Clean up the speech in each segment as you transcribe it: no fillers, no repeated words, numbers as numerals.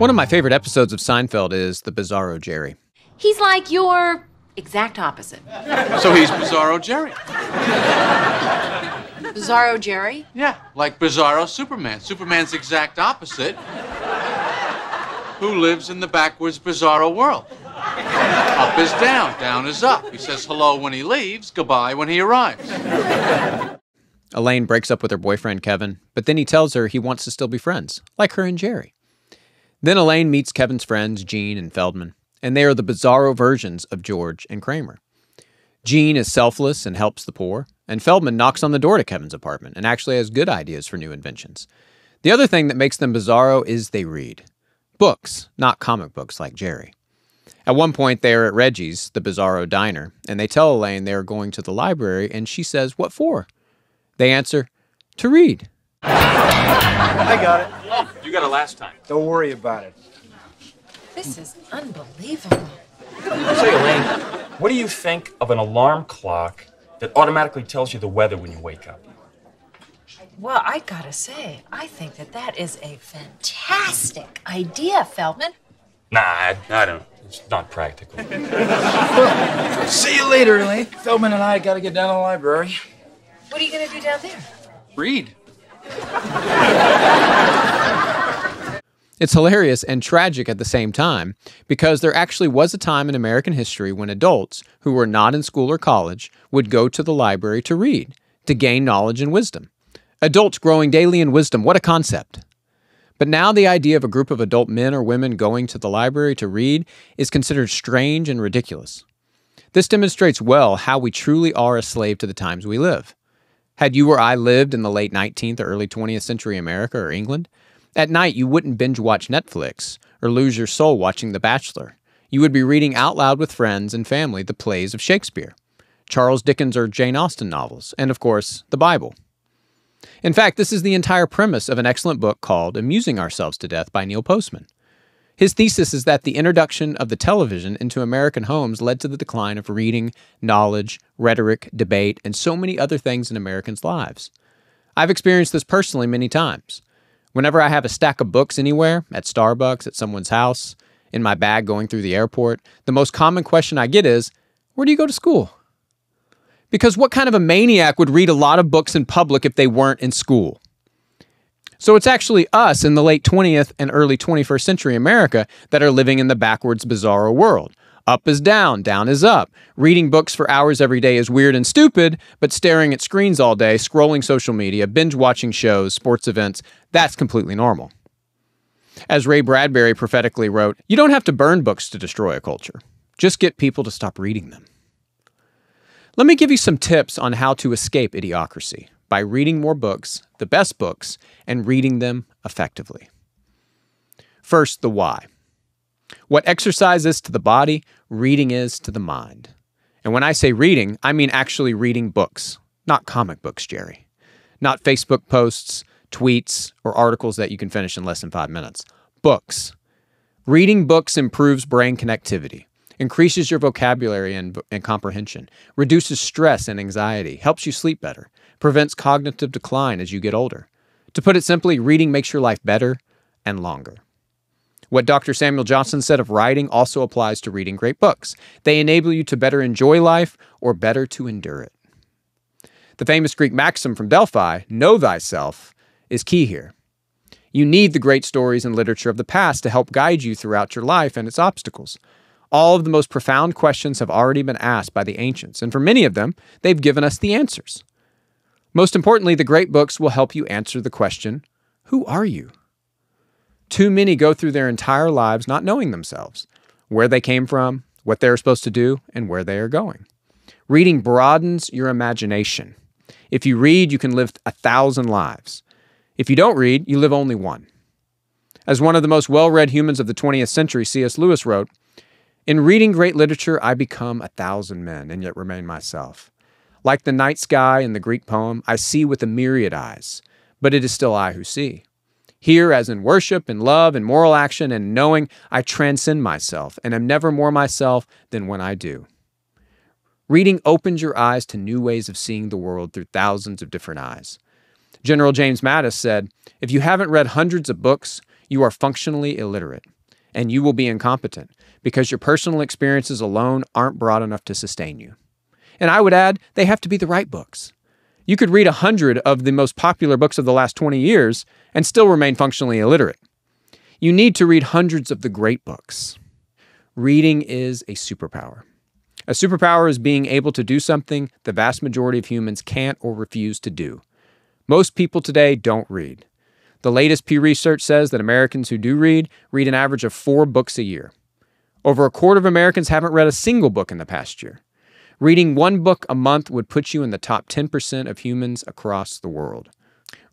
One of my favorite episodes of Seinfeld is the Bizarro Jerry. He's like your exact opposite. So he's Bizarro Jerry. Bizarro Jerry? Yeah, like Bizarro Superman. Superman's exact opposite, who lives in the backwards Bizarro world. Up is down, down is up. He says hello when he leaves, goodbye when he arrives. Elaine breaks up with her boyfriend, Kevin, but then he tells her he wants to still be friends, like her and Jerry. Then Elaine meets Kevin's friends, Gene and Feldman, and they are the Bizarro versions of George and Kramer. Gene is selfless and helps the poor, and Feldman knocks on the door to Kevin's apartment and actually has good ideas for new inventions. The other thing that makes them Bizarro is they read. Books, not comic books like Jerry. At one point, they are at Reggie's, the Bizarro diner, and they tell Elaine they are going to the library, and she says, "What for?" They answer, "To read." I got it. You got it last time. Don't worry about it. This is unbelievable. Say, Elaine, what do you think of an alarm clock that automatically tells you the weather when you wake up? Well, I gotta say, I think that is a fantastic idea, Feldman. Nah, I don't. It's not practical. Well, see you later, Elaine. Feldman and I gotta get down to the library. What are you gonna do down there? Read. It's hilarious and tragic at the same time because there actually was a time in American history when adults who were not in school or college would go to the library to read, to gain knowledge and wisdom. Adults growing daily in wisdom, what a concept. But now the idea of a group of adult men or women going to the library to read is considered strange and ridiculous. This demonstrates well how we truly are a slave to the times we live. Had you or I lived in the late 19th or early 20th century America or England, at night you wouldn't binge watch Netflix or lose your soul watching The Bachelor. You would be reading out loud with friends and family the plays of Shakespeare, Charles Dickens or Jane Austen novels, and of course, the Bible. In fact, this is the entire premise of an excellent book called Amusing Ourselves to Death by Neil Postman. His thesis is that the introduction of the television into American homes led to the decline of reading, knowledge, rhetoric, debate, and so many other things in Americans' lives. I've experienced this personally many times. Whenever I have a stack of books anywhere, at Starbucks, at someone's house, in my bag going through the airport, the most common question I get is, "Where do you go to school?" Because what kind of a maniac would read a lot of books in public if they weren't in school? So it's actually us in the late 20th and early 21st century America that are living in the backwards, bizarro world. Up is down, down is up. Reading books for hours every day is weird and stupid, but staring at screens all day, scrolling social media, binge-watching shows, sports events, that's completely normal. As Ray Bradbury prophetically wrote, "You don't have to burn books to destroy a culture. Just get people to stop reading them." Let me give you some tips on how to escape idiocracy by reading more books, the best books, and reading them effectively. First, the why. What exercise is to the body, reading is to the mind. And when I say reading, I mean actually reading books, not comic books, Jerry. Not Facebook posts, tweets, or articles that you can finish in less than 5 minutes. Books. Reading books improves brain connectivity, increases your vocabulary and comprehension, reduces stress and anxiety, helps you sleep better, prevents cognitive decline as you get older. To put it simply, reading makes your life better and longer. What Dr. Samuel Johnson said of writing also applies to reading great books. They enable you to better enjoy life or better to endure it. The famous Greek maxim from Delphi, "Know thyself," is key here. You need the great stories and literature of the past to help guide you throughout your life and its obstacles. All of the most profound questions have already been asked by the ancients, and for many of them, they've given us the answers. Most importantly, the great books will help you answer the question, who are you? Too many go through their entire lives not knowing themselves, where they came from, what they're supposed to do, and where they are going. Reading broadens your imagination. If you read, you can live 1,000 lives. If you don't read, you live only one. As one of the most well-read humans of the 20th century, C.S. Lewis wrote, "In reading great literature, I become 1,000 men and yet remain myself. Like the night sky in the Greek poem, I see with a myriad eyes, but it is still I who see. Here, as in worship, in love, in moral action, and knowing, I transcend myself and am never more myself than when I do." Reading opens your eyes to new ways of seeing the world through thousands of different eyes. General James Mattis said, "If you haven't read hundreds of books, you are functionally illiterate, and you will be incompetent because your personal experiences alone aren't broad enough to sustain you. And I would add, they have to be the right books. You could read 100 of the most popular books of the last 20 years and still remain functionally illiterate. You need to read hundreds of the great books. Reading is a superpower. A superpower is being able to do something the vast majority of humans can't or refuse to do. Most people today don't read. The latest Pew Research says that Americans who do read an average of 4 books a year. Over a quarter of Americans haven't read a single book in the past year. Reading 1 book a month would put you in the top 10% of humans across the world.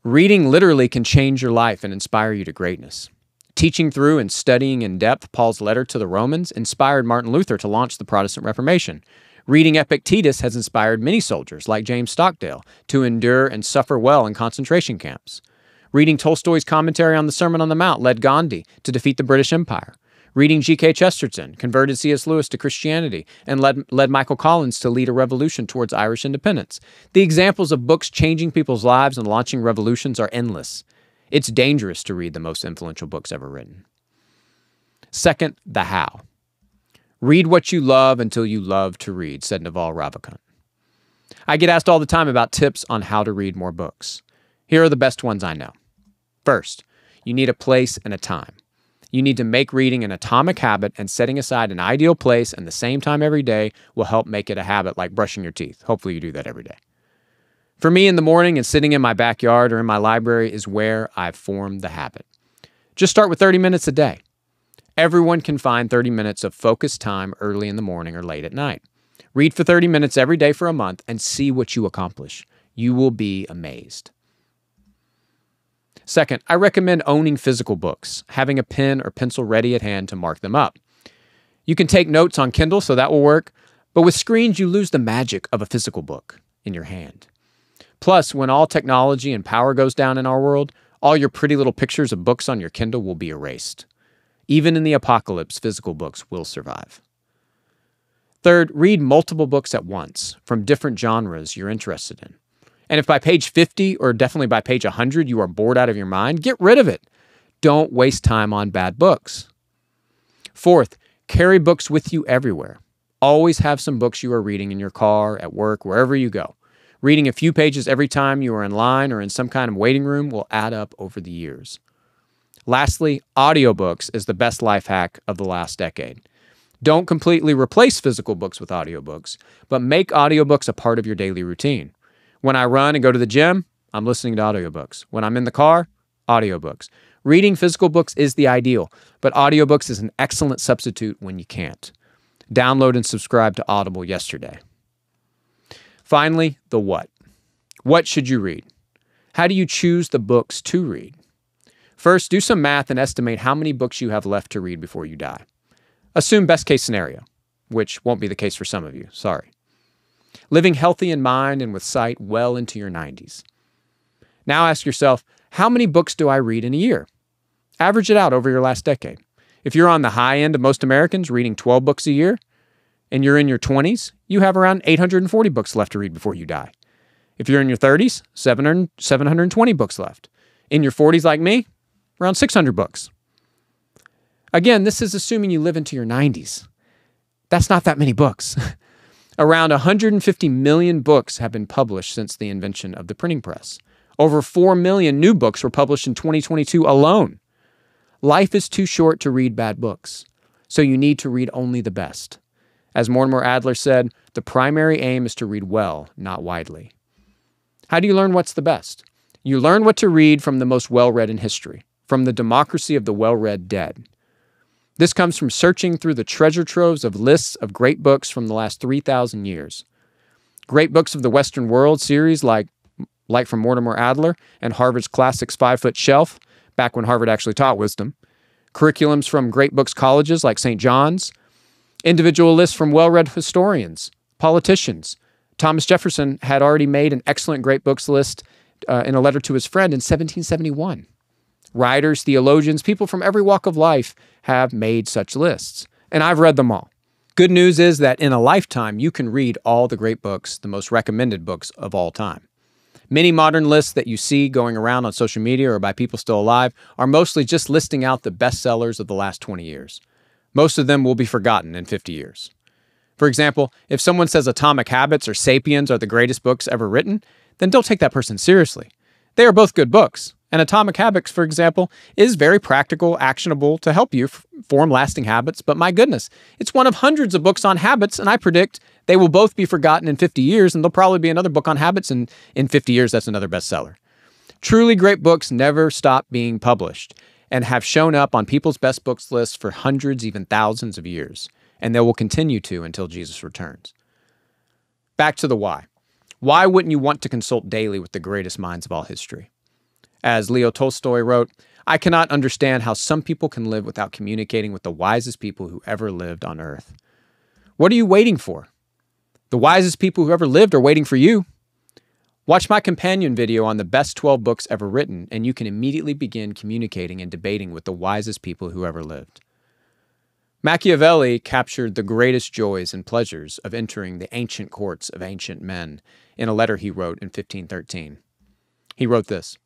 Reading literally can change your life and inspire you to greatness. Teaching through and studying in depth Paul's letter to the Romans inspired Martin Luther to launch the Protestant Reformation. Reading Epictetus has inspired many soldiers, like James Stockdale, to endure and suffer well in concentration camps. Reading Tolstoy's commentary on the Sermon on the Mount led Gandhi to defeat the British Empire. Reading G.K. Chesterton converted C.S. Lewis to Christianity and led Michael Collins to lead a revolution towards Irish independence. The examples of books changing people's lives and launching revolutions are endless. It's dangerous to read the most influential books ever written. Second, the how. Read what you love until you love to read, said Naval Ravikant. I get asked all the time about tips on how to read more books. Here are the best ones I know. First, you need a place and a time. You need to make reading an atomic habit, and setting aside an ideal place and the same time every day will help make it a habit, like brushing your teeth. Hopefully you do that every day. For me, in the morning and sitting in my backyard or in my library is where I've formed the habit. Just start with 30 minutes a day. Everyone can find 30 minutes of focused time early in the morning or late at night. Read for 30 minutes every day for a month and see what you accomplish. You will be amazed. Second, I recommend owning physical books, having a pen or pencil ready at hand to mark them up. You can take notes on Kindle, so that will work, but with screens, you lose the magic of a physical book in your hand. Plus, when all technology and power goes down in our world, all your pretty little pictures of books on your Kindle will be erased. Even in the apocalypse, physical books will survive. Third, read multiple books at once from different genres you're interested in. And if by page 50 or definitely by page 100 you are bored out of your mind, get rid of it. Don't waste time on bad books. Fourth, carry books with you everywhere. Always have some books you are reading in your car, at work, wherever you go. Reading a few pages every time you are in line or in some kind of waiting room will add up over the years. Lastly, audiobooks is the best life hack of the last decade. Don't completely replace physical books with audiobooks, but make audiobooks a part of your daily routine. When I run and go to the gym, I'm listening to audiobooks. When I'm in the car, audiobooks. Reading physical books is the ideal, but audiobooks is an excellent substitute when you can't. Download and subscribe to Audible yesterday. Finally, the what. What should you read? How do you choose the books to read? First, do some math and estimate how many books you have left to read before you die. Assume best case scenario, which won't be the case for some of you, sorry. Living healthy in mind and with sight well into your 90s. Now ask yourself, how many books do I read in a year? Average it out over your last decade. If you're on the high end of most Americans, reading 12 books a year, and you're in your 20s, you have around 840 books left to read before you die. If you're in your 30s, 720 books left. In your 40s like me, around 600 books. Again, this is assuming you live into your 90s. That's not that many books. Around 150 million books have been published since the invention of the printing press. Over 4 million new books were published in 2022 alone. Life is too short to read bad books, so you need to read only the best. As Mortimer Adler said, the primary aim is to read well, not widely. How do you learn what's the best? You learn what to read from the most well-read in history, from the democracy of the well-read dead. This comes from searching through the treasure troves of lists of great books from the last 3,000 years. Great books of the Western World series like from Mortimer Adler and Harvard's Classics 5-Foot Shelf, back when Harvard actually taught wisdom. Curriculums from great books colleges like St. John's. Individual lists from well-read historians, politicians. Thomas Jefferson had already made an excellent great books list in a letter to his friend in 1771. Writers, theologians, people from every walk of life have made such lists, and I've read them all. Good news is that in a lifetime, you can read all the great books, the most recommended books of all time. Many modern lists that you see going around on social media or by people still alive are mostly just listing out the bestsellers of the last 20 years. Most of them will be forgotten in 50 years. For example, if someone says Atomic Habits or Sapiens are the greatest books ever written, then don't take that person seriously. They are both good books. And Atomic Habits, for example, is very practical, actionable to help you form lasting habits. But my goodness, it's one of hundreds of books on habits, and I predict they will both be forgotten in 50 years, and there'll probably be another book on habits, and in 50 years, that's another bestseller. Truly great books never stop being published and have shown up on people's best books lists for hundreds, even thousands of years, and they will continue to until Jesus returns. Back to the why. Why wouldn't you want to consult daily with the greatest minds of all history? As Leo Tolstoy wrote, I cannot understand how some people can live without communicating with the wisest people who ever lived on earth. What are you waiting for? The wisest people who ever lived are waiting for you. Watch my companion video on the best 12 books ever written, and you can immediately begin communicating and debating with the wisest people who ever lived. Machiavelli captured the greatest joys and pleasures of entering the ancient courts of ancient men in a letter he wrote in 1513. He wrote this: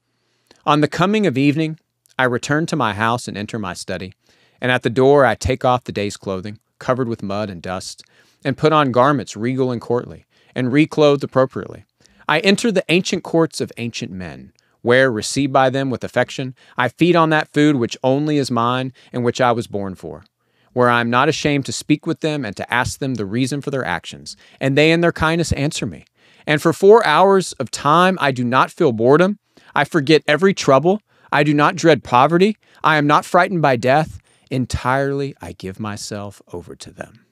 "On the coming of evening, I return to my house and enter my study, and at the door I take off the day's clothing, covered with mud and dust, and put on garments regal and courtly, and reclothed appropriately. I enter the ancient courts of ancient men, where, received by them with affection, I feed on that food which only is mine and which I was born for, where I am not ashamed to speak with them and to ask them the reason for their actions, and they in their kindness answer me. And for 4 hours of time I do not feel boredom, I forget every trouble, I do not dread poverty, I am not frightened by death. Entirely I give myself over to them."